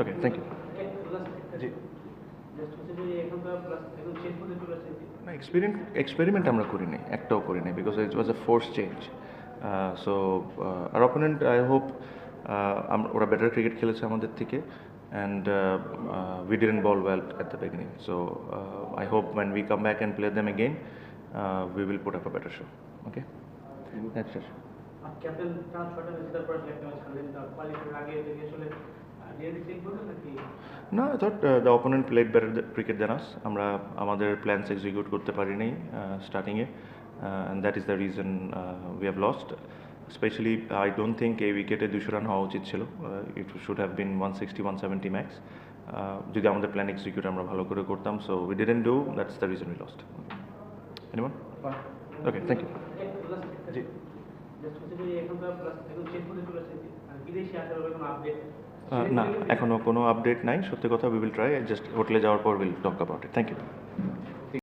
Okay, thank you. জি, না, experiment আমরা করিনি, একটাও করিনি, because it was a force change. So আর অপোনেন্ট, আই হোপ ওরা বেটার ক্রিকেট খেলেছে আমাদের থেকে, and we didn't bowl well at the beginning. So I hope when we come back and play them again, we will put up a better show. Okay? That's it. Captain chance শটে জেতার পর একটা match খেলেন, তার qualifier আগে থেকে আসলে really check করলেন নাকি? No, I thought the opponent played better cricket than us. আমরা আমাদের প্ল্যানস এক্সিকিউট করতে পারিনি স্টার্টিংয়ে, and that is the reason we have lost. Especially, I don't think এই উইকেটে 200 রান হওয়া উচিত ছিল। It should have been 160, 170 max. যদি আমাদের প্ল্যান এক্সিকিউট আমরা ভালো করে করতাম, so we didn't do. That's the reason we lost. Anyone? Okay, thank you. জি, না, এখনো কোনো আপডেট নাই, সত্যি কথা। উই উইল ট্রাই, জাস্ট হোটেলে যাওয়ার পর will talk about it. Thank you.